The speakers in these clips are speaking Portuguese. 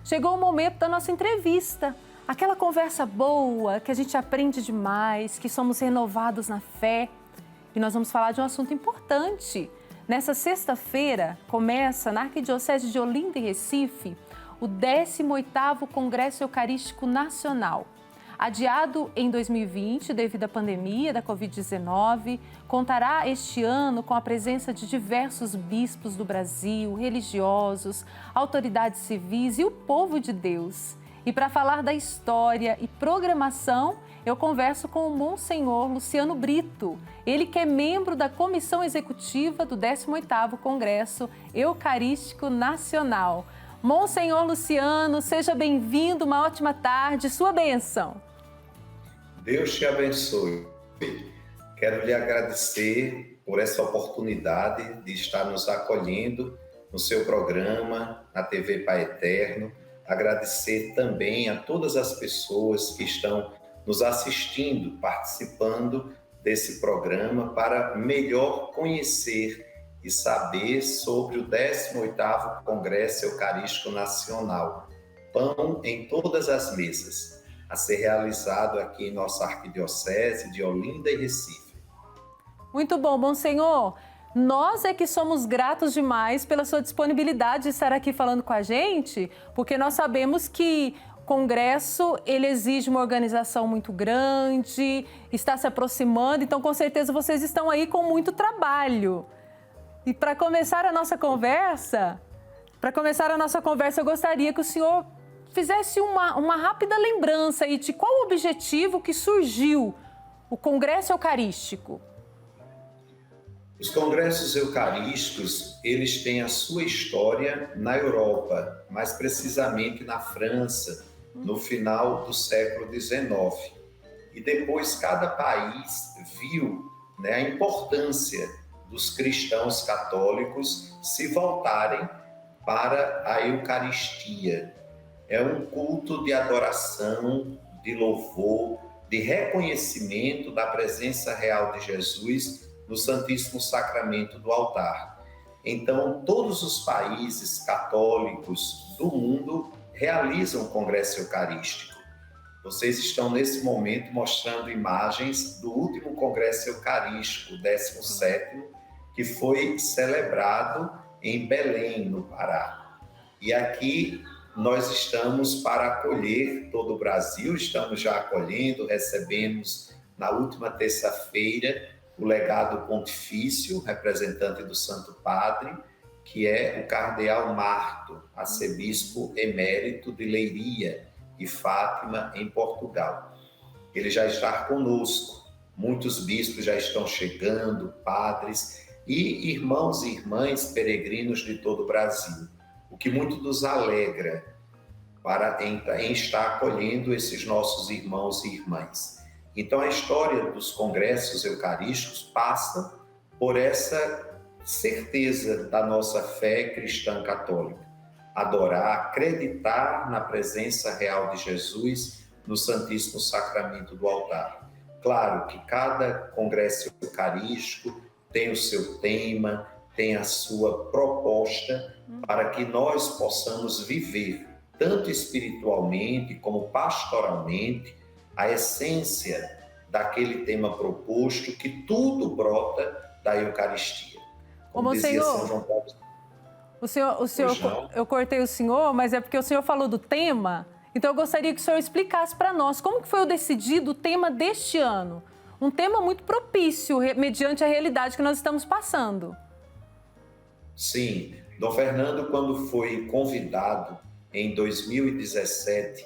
chegou o momento da nossa entrevista. Aquela conversa boa, que a gente aprende demais, que somos renovados na fé. E nós vamos falar de um assunto importante. Nessa sexta-feira, começa na Arquidiocese de Olinda e Recife o 18º Congresso Eucarístico Nacional. Adiado em 2020 devido à pandemia da Covid-19, contará este ano com a presença de diversos bispos do Brasil, religiosos, autoridades civis e o povo de Deus. E para falar da história e programação, eu converso com o Monsenhor Luciano Brito, ele que é membro da Comissão Executiva do 18º Congresso Eucarístico Nacional. Monsenhor Luciano, seja bem-vindo, uma ótima tarde, sua bênção. Deus te abençoe. Quero lhe agradecer por essa oportunidade de estar nos acolhendo no seu programa, na TV Pai Eterno. Agradecer também a todas as pessoas que estão nos assistindo, participando desse programa para melhor conhecer e saber sobre o 18º Congresso Eucarístico Nacional, Pão em Todas as Mesas, a ser realizado aqui em nossa Arquidiocese de Olinda e Recife. Muito bom, Monsenhor. Nós é que somos gratos demais pela sua disponibilidade de estar aqui falando com a gente, porque nós sabemos que o Congresso, ele exige uma organização muito grande, está se aproximando, então com certeza vocês estão aí com muito trabalho. E para começar a nossa conversa, eu gostaria que o senhor fizesse uma rápida lembrança aí de qual o objetivo que surgiu o Congresso Eucarístico. Os congressos eucarísticos, eles têm a sua história na Europa, mais precisamente na França, no final do século XIX. E depois cada país viu, a importância dos cristãos católicos se voltarem para a Eucaristia. É um culto de adoração, de louvor, de reconhecimento da presença real de Jesus no Santíssimo Sacramento do altar. Então, todos os países católicos do mundo realizam o Congresso Eucarístico. Vocês estão, nesse momento, mostrando imagens do último Congresso Eucarístico, o 17º, que foi celebrado em Belém, no Pará. E aqui nós estamos para acolher todo o Brasil, estamos já acolhendo, recebemos na última terça-feira o legado pontifício, representante do Santo Padre, que é o cardeal Marto, arcebispo emérito de Leiria e Fátima, em Portugal. Ele já está conosco, muitos bispos já estão chegando, padres e irmãos e irmãs peregrinos de todo o Brasil, o que muito nos alegra em estar acolhendo esses nossos irmãos e irmãs. Então, a história dos congressos eucarísticos passa por essa certeza da nossa fé cristã católica. Adorar, acreditar na presença real de Jesus no Santíssimo Sacramento do altar. Claro que cada congresso eucarístico tem o seu tema, tem a sua proposta para que nós possamos viver, tanto espiritualmente como pastoralmente, a essência daquele tema proposto, que tudo brota da Eucaristia. Como dizia São João Paulo. Eu cortei o senhor, mas é porque o senhor falou do tema, então eu gostaria que o senhor explicasse para nós como que foi decidido o tema deste ano. Um tema muito propício, mediante a realidade que nós estamos passando. Sim, Dom Fernando, quando foi convidado em 2017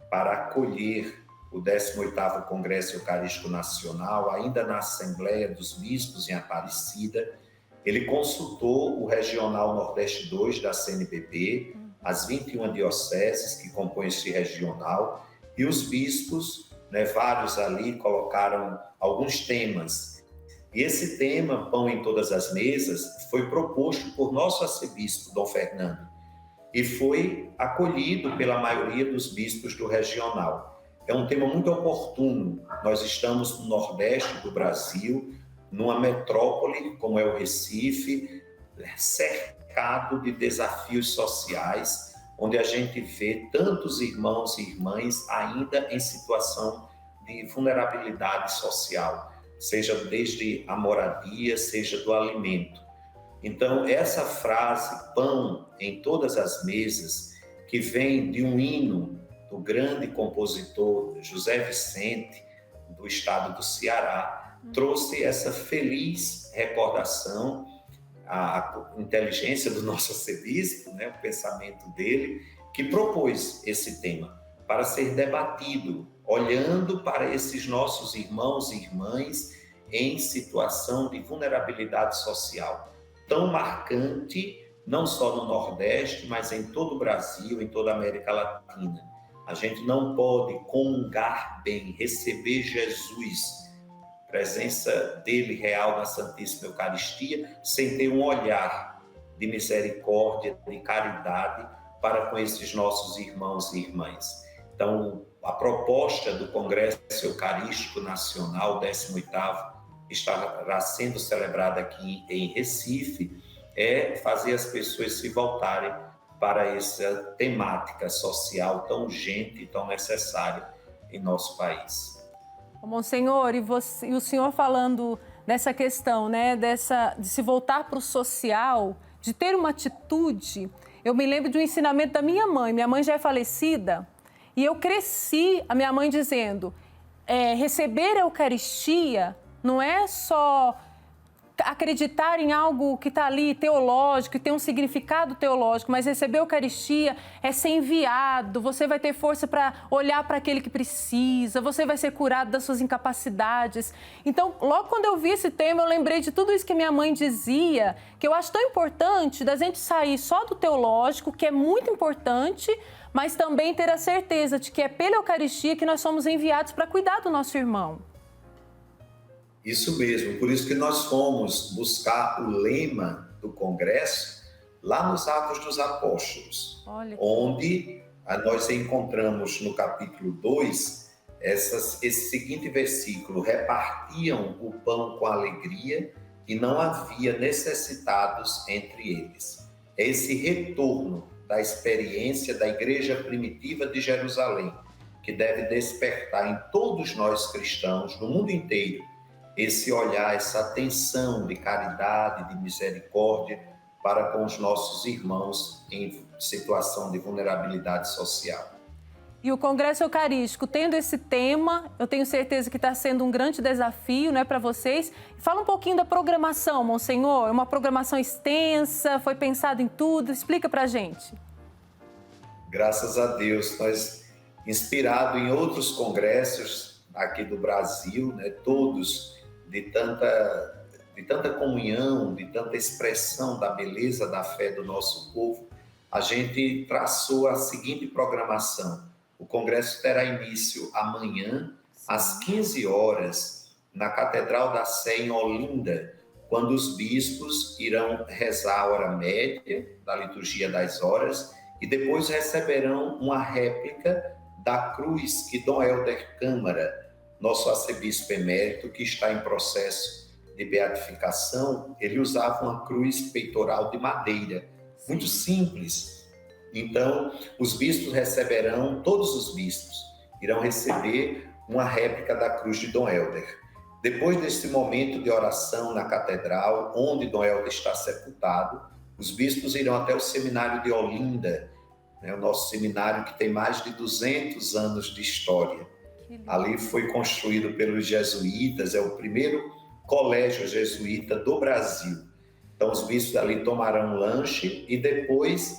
para acolher o 18º Congresso Eucarístico Nacional, ainda na Assembleia dos Bispos em Aparecida, ele consultou o Regional Nordeste 2 da CNBB, as 21 dioceses que compõem esse regional, e os bispos, vários ali, colocaram alguns temas. E esse tema, Pão em Todas as Mesas, foi proposto por nosso arcebispo, Dom Fernando, e foi acolhido pela maioria dos bispos do regional. É um tema muito oportuno. Nós estamos no Nordeste do Brasil, numa metrópole como é o Recife, cercado de desafios sociais, onde a gente vê tantos irmãos e irmãs ainda em situação de vulnerabilidade social, seja desde a moradia, seja do alimento. Então, essa frase, pão em todas as mesas, que vem de um hino do grande compositor José Vicente, do estado do Ceará, trouxe essa feliz recordação, a inteligência do nosso arcebispo, né, o pensamento dele, que propôs esse tema para ser debatido, olhando para esses nossos irmãos e irmãs em situação de vulnerabilidade social, tão marcante, não só no Nordeste, mas em todo o Brasil, em toda a América Latina. A gente não pode comungar bem, receber Jesus, presença dele real na Santíssima Eucaristia, sem ter um olhar de misericórdia, de caridade para com esses nossos irmãos e irmãs. Então, a proposta do Congresso Eucarístico Nacional, 18º, estará sendo celebrada aqui em Recife, é fazer as pessoas se voltarem para essa temática social tão urgente e tão necessária em nosso país. Monsenhor, e o senhor falando dessa questão, né, de se voltar para o social, de ter uma atitude, eu me lembro de um ensinamento da minha mãe. Minha mãe já é falecida e eu cresci a minha mãe dizendo, receber a Eucaristia não é só acreditar em algo que está ali teológico, que tem um significado teológico, mas receber a Eucaristia é ser enviado, você vai ter força para olhar para aquele que precisa, você vai ser curado das suas incapacidades. Então, logo quando eu vi esse tema, eu lembrei de tudo isso que minha mãe dizia, que eu acho tão importante da gente sair só do teológico, que é muito importante, mas também ter a certeza de que é pela Eucaristia que nós somos enviados para cuidar do nosso irmão. Isso mesmo, por isso que nós fomos buscar o lema do Congresso lá nos Atos dos Apóstolos, onde nós encontramos no capítulo 2 esse seguinte versículo: repartiam o pão com alegria e não havia necessitados entre eles. É esse retorno da experiência da igreja primitiva de Jerusalém, que deve despertar em todos nós cristãos, no mundo inteiro, esse olhar, essa atenção de caridade, de misericórdia para com os nossos irmãos em situação de vulnerabilidade social. E o Congresso Eucarístico, tendo esse tema, eu tenho certeza que está sendo um grande desafio, né, para vocês. Fala um pouquinho da programação, Monsenhor. É uma programação extensa, foi pensado em tudo. Explica para a gente. Graças a Deus, nós, inspirado em outros congressos aqui do Brasil, né, todos de tanta comunhão, de tanta expressão da beleza da fé do nosso povo, a gente traçou a seguinte programação. O congresso terá início amanhã, às 15 horas, na Catedral da Sé, em Olinda, quando os bispos irão rezar a hora média da liturgia das horas e depois receberão uma réplica da cruz que Dom Helder Câmara, nosso arcebispo emérito, que está em processo de beatificação, ele usava uma cruz peitoral de madeira, muito simples. Então, os bispos receberão, todos os bispos irão receber uma réplica da cruz de Dom Helder. Depois desse momento de oração na catedral, onde Dom Helder está sepultado, os bispos irão até o seminário de Olinda, né, o nosso seminário que tem mais de 200 anos de história. Ali foi construído pelos jesuítas, é o primeiro colégio jesuíta do Brasil. Então, os bispos ali tomarão um lanche e depois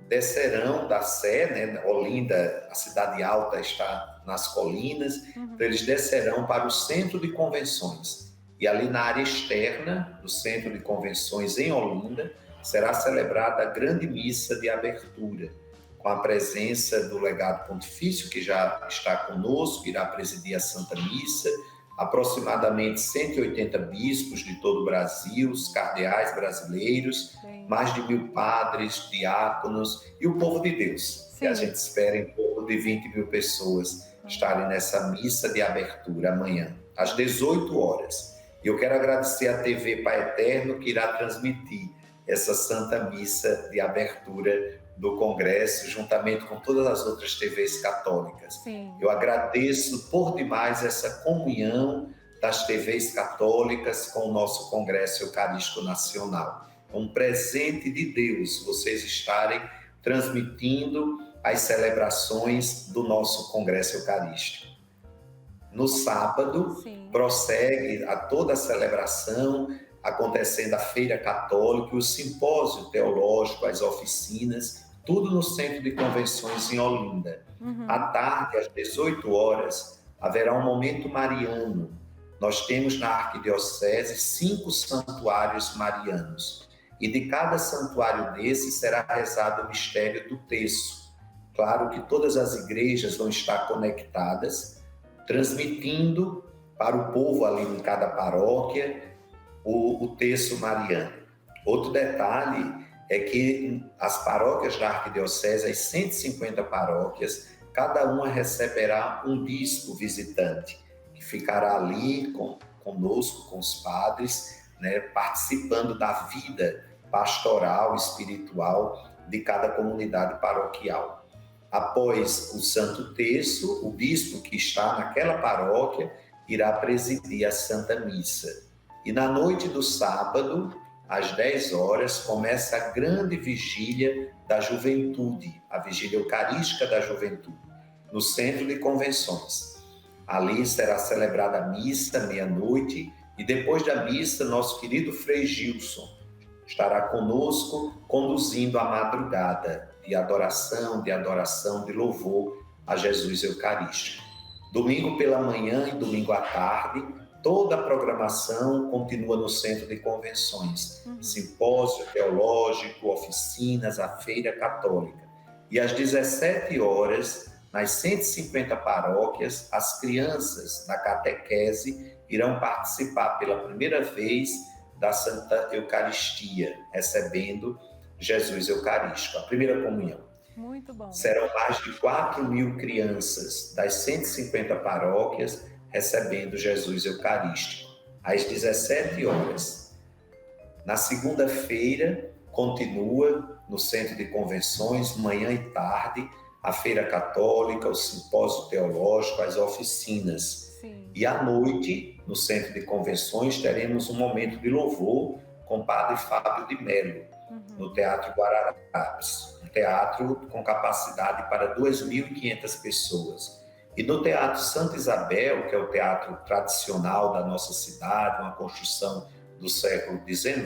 descerão da Sé, né? Olinda, a cidade alta, está nas colinas, então eles descerão para o centro de convenções. E ali na área externa do centro de convenções em Olinda, será celebrada a grande missa de abertura, com a presença do legado pontifício, que já está conosco, irá presidir a Santa Missa, aproximadamente 180 bispos de todo o Brasil, os cardeais brasileiros, mais de 1.000 padres, diáconos e o povo de Deus. Sim. Que a gente espera em torno de 20 mil pessoas estarem nessa missa de abertura amanhã, às 18 horas. E eu quero agradecer à TV Pai Eterno, que irá transmitir essa Santa Missa de abertura do Congresso, juntamente com todas as outras TVs católicas. Sim. Eu agradeço por demais essa comunhão das TVs católicas com o nosso Congresso Eucarístico Nacional. É um presente de Deus vocês estarem transmitindo as celebrações do nosso Congresso Eucarístico. No sábado, Sim. prossegue a toda a celebração, acontecendo a Feira Católica, o simpósio teológico, as oficinas, tudo no Centro de Convenções em Olinda. À tarde, às 18 horas, haverá um momento mariano. Nós temos na Arquidiocese 5 santuários marianos. E de cada santuário desses será rezado o mistério do terço. Claro que todas as igrejas vão estar conectadas, transmitindo para o povo ali em cada paróquia o terço mariano. Outro detalhe é que as paróquias da Arquidiocese, as 150 paróquias, cada uma receberá um bispo visitante, que ficará ali conosco, com os padres, né, participando da vida pastoral, espiritual de cada comunidade paroquial. Após o Santo Terço, o bispo que está naquela paróquia irá presidir a Santa Missa. E na noite do sábado, às 10 horas, começa a grande vigília da juventude, a vigília eucarística da juventude, no Centro de Convenções. Ali será celebrada a missa, meia-noite, e depois da missa, nosso querido Frei Gilson estará conosco, conduzindo a madrugada de adoração, de louvor a Jesus Eucarístico. Domingo pela manhã e domingo à tarde, toda a programação continua no Centro de Convenções. Simpósio teológico, oficinas, a Feira Católica. E às 17 horas, nas 150 paróquias, as crianças da catequese irão participar pela primeira vez da Santa Eucaristia, recebendo Jesus Eucarístico, a primeira comunhão. Muito bom. Serão mais de 4.000 crianças das 150 paróquias recebendo Jesus Eucarístico, às 17 horas. Na segunda-feira, continua no Centro de Convenções, manhã e tarde, a Feira Católica, o Simpósio Teológico, as oficinas. Sim. E à noite, no Centro de Convenções, teremos um momento de louvor com o Padre Fábio de Mello, no Teatro Guararapes, um teatro com capacidade para 2.500 pessoas. E no Teatro Santa Isabel, que é o teatro tradicional da nossa cidade, uma construção do século XIX,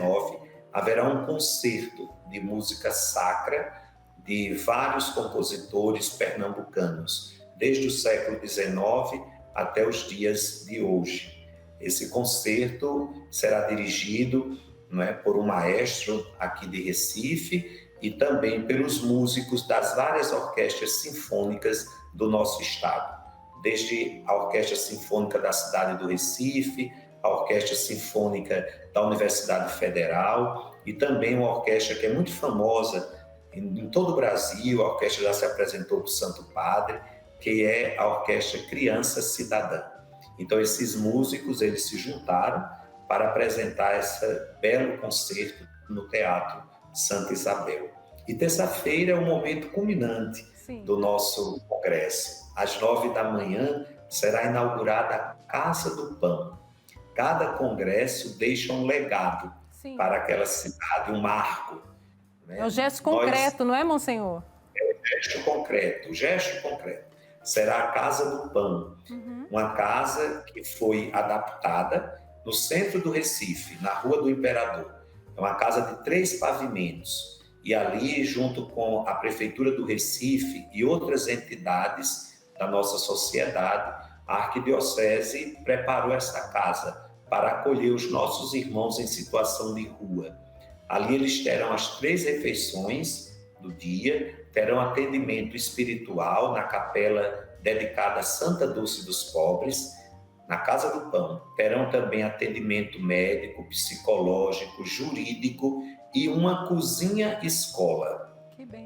haverá um concerto de música sacra de vários compositores pernambucanos, desde o século XIX até os dias de hoje. Esse concerto será dirigido, não é, por um maestro aqui de Recife e também pelos músicos das várias orquestras sinfônicas do nosso estado, desde a Orquestra Sinfônica da cidade do Recife, a Orquestra Sinfônica da Universidade Federal e também uma orquestra que é muito famosa em todo o Brasil, a orquestra já se apresentou para o Santo Padre, que é a Orquestra Criança Cidadã. Então, esses músicos, eles se juntaram para apresentar esse belo concerto no Teatro Santa Isabel. E terça-feira é o momento culminante do nosso congresso. Às 9 da manhã será inaugurada a Casa do Pão. Cada congresso deixa um legado para aquela cidade, um marco. Né? É o gesto concreto, não é, Monsenhor? É o gesto concreto. Será a Casa do Pão, uma casa que foi adaptada no centro do Recife, na Rua do Imperador. É uma casa de 3 pavimentos. E ali, junto com a Prefeitura do Recife e outras entidades da nossa sociedade, a Arquidiocese preparou essa casa para acolher os nossos irmãos em situação de rua. Ali eles terão as 3 refeições do dia, terão atendimento espiritual na capela dedicada a Santa Dulce dos Pobres, na Casa do Pão. Terão também atendimento médico, psicológico, jurídico e uma cozinha-escola.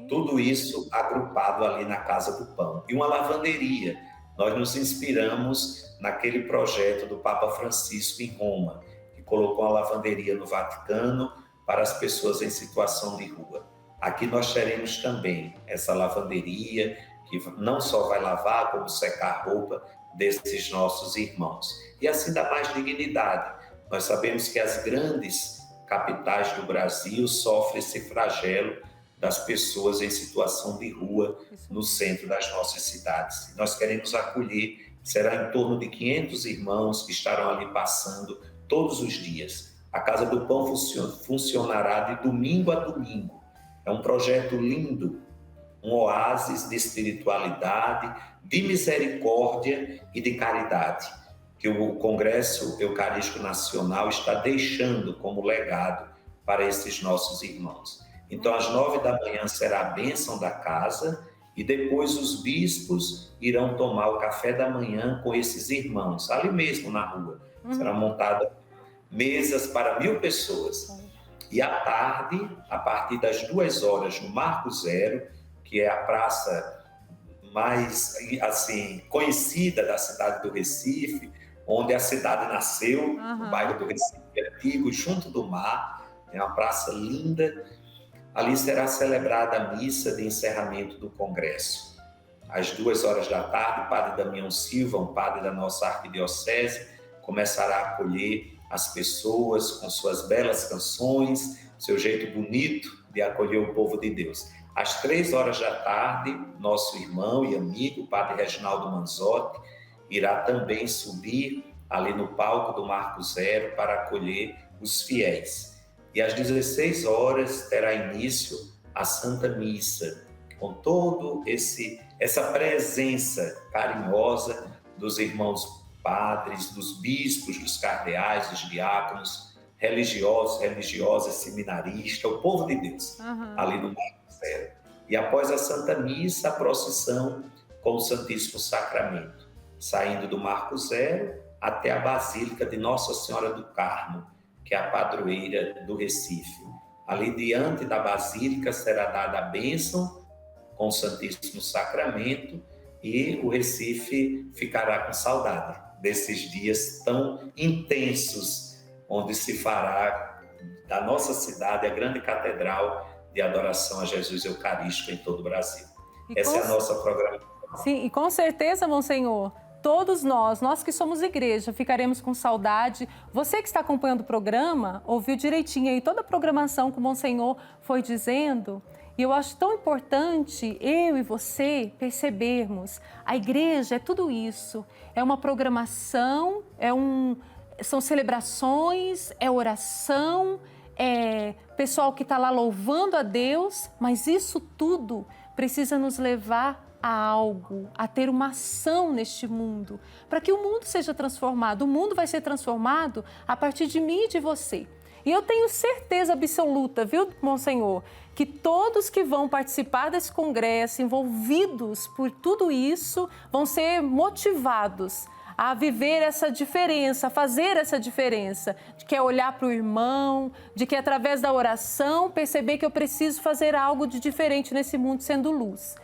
Tudo isso agrupado ali na Casa do Pão. E uma lavanderia. Nós nos inspiramos naquele projeto do Papa Francisco em Roma, que colocou uma lavanderia no Vaticano para as pessoas em situação de rua. aqui nós teremos também essa lavanderia, que não só vai lavar, como secar a roupa desses nossos irmãos. E assim dá mais dignidade. Nós sabemos que as grandes capitais do Brasil sofrem esse flagelo das pessoas em situação de rua no centro das nossas cidades. Nós queremos acolher, será em torno de 500 irmãos que estarão ali passando todos os dias. A Casa do Pão funcionará de domingo a domingo. É um projeto lindo, um oásis de espiritualidade, de misericórdia e de caridade, que o Congresso Eucarístico Nacional está deixando como legado para esses nossos irmãos. Então, às 9 da manhã será a bênção da casa e depois os bispos irão tomar o café da manhã com esses irmãos, ali mesmo na rua. Será montada mesas para 1.000 pessoas. E à tarde, a partir das 2 horas, no Marco Zero, que é a praça mais assim conhecida da cidade do Recife, onde a cidade nasceu, no bairro do Recife Antigo, junto do mar, é uma praça linda. Ali será celebrada a missa de encerramento do congresso. Às 2 horas da tarde, o padre Damião Silva, um padre da nossa arquidiocese, começará a acolher as pessoas com suas belas canções, seu jeito bonito de acolher o povo de Deus. Às 3 horas da tarde, nosso irmão e amigo, o padre Reginaldo Manzotti, irá também subir ali no palco do Marco Zero para acolher os fiéis. E às 16 horas terá início a Santa Missa, com todo essa presença carinhosa dos irmãos padres, dos bispos, dos cardeais, dos diáconos, religiosos, religiosas, seminaristas, o povo de Deus, ali no Marco Zero. E após a Santa Missa, a procissão com o Santíssimo Sacramento, saindo do Marco Zero até a Basílica de Nossa Senhora do Carmo, que é a padroeira do Recife. Ali diante da Basílica será dada a bênção com o Santíssimo Sacramento e o Recife ficará com saudade desses dias tão intensos, onde se fará da nossa cidade a grande catedral de adoração a Jesus Eucarístico em todo o Brasil. Essa é a nossa programação. Sim, e com certeza, Monsenhor, todos nós que somos igreja, ficaremos com saudade. Você que está acompanhando o programa, ouviu direitinho aí toda a programação que o Monsenhor foi dizendo. E eu acho tão importante eu e você percebermos, a igreja é tudo isso. É uma programação, são celebrações, é oração, é pessoal que está lá louvando a Deus, mas isso tudo precisa nos levar a algo, a ter uma ação neste mundo, para que o mundo seja transformado. O mundo vai ser transformado a partir de mim e de você. E eu tenho certeza absoluta, viu, Monsenhor, que todos que vão participar desse congresso, envolvidos por tudo isso, vão ser motivados a viver essa diferença, a fazer essa diferença, de que é olhar para o irmão, de que através da oração perceber que eu preciso fazer algo de diferente nesse mundo sendo luz.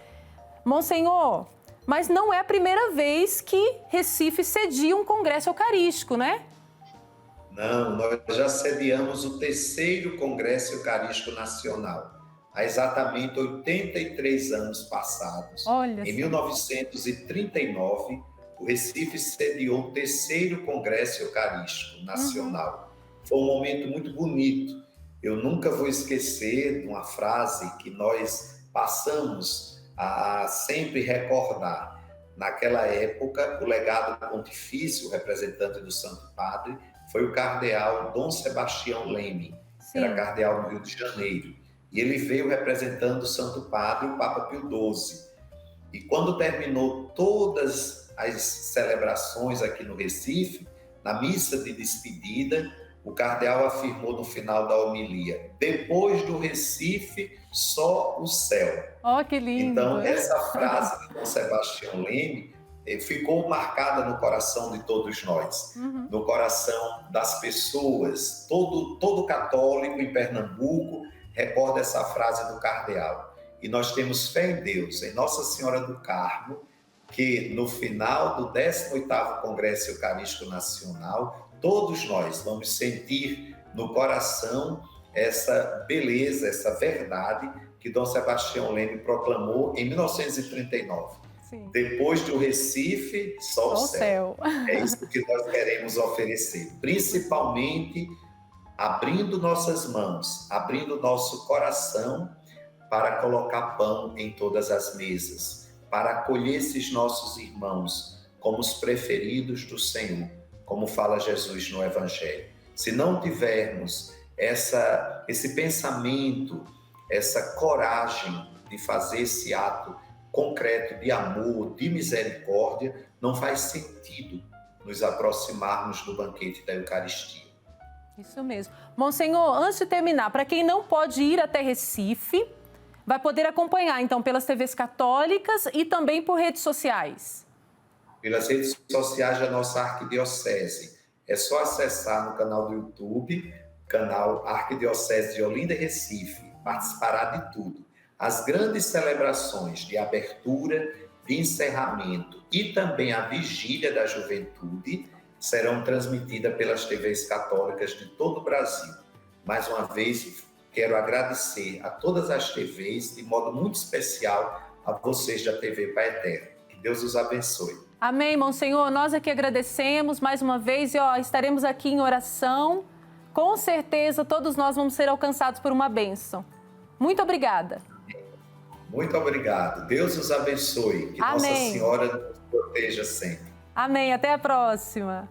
Monsenhor, mas não é a primeira vez que Recife cedia um congresso eucarístico, né? Não, nós já sediamos o 3º Congresso Eucarístico Nacional, há exatamente 83 anos passados. Em 1939, o Recife sediou o 3º Congresso Eucarístico Nacional. Foi um momento muito bonito. Eu nunca vou esquecer de uma frase que nós passamos a sempre recordar. Naquela época, o legado pontifício, o representante do Santo Padre, foi o cardeal Dom Sebastião Leme, que era cardeal no Rio de Janeiro. E ele veio representando o Santo Padre, o Papa Pio XII. E quando terminou todas as celebrações aqui no Recife, na missa de despedida, o cardeal afirmou no final da homilia: depois do Recife, só o céu. Oh, que lindo! Então, essa frase de Dom Sebastião Leme ficou marcada no coração de todos nós, no coração das pessoas. Todo católico em Pernambuco recorda essa frase do cardeal. E nós temos fé em Deus, em Nossa Senhora do Carmo, que no final do 18º Congresso Eucarístico Nacional, todos nós vamos sentir no coração essa beleza, essa verdade que Dom Sebastião Leme proclamou em 1939. Sim. Depois do Recife, só o céu. É isso que nós queremos oferecer, principalmente abrindo nossas mãos, abrindo nosso coração para colocar pão em todas as mesas, para acolher esses nossos irmãos como os preferidos do Senhor, como fala Jesus no Evangelho. Se não tivermos esse pensamento, essa coragem de fazer esse ato concreto de amor, de misericórdia, não faz sentido nos aproximarmos do banquete da Eucaristia. Isso mesmo. Monsenhor, antes de terminar, para quem não pode ir até Recife, vai poder acompanhar, então, pelas TVs católicas e também por redes sociais. Pelas redes sociais da nossa arquidiocese. É só acessar no canal do YouTube, canal Arquidiocese de Olinda e Recife. Participará de tudo. As grandes celebrações de abertura, de encerramento e também a vigília da juventude serão transmitidas pelas TVs católicas de todo o Brasil. Mais uma vez, quero agradecer a todas as TVs, de modo muito especial a vocês da TV Pai Eterno. Que Deus os abençoe. Amém, Monsenhor. Nós aqui agradecemos mais uma vez e estaremos aqui em oração. Com certeza, todos nós vamos ser alcançados por uma bênção. Muito obrigada. Muito obrigado. Deus os abençoe. Que Amém. Nossa Senhora nos proteja sempre. Amém. Até a próxima.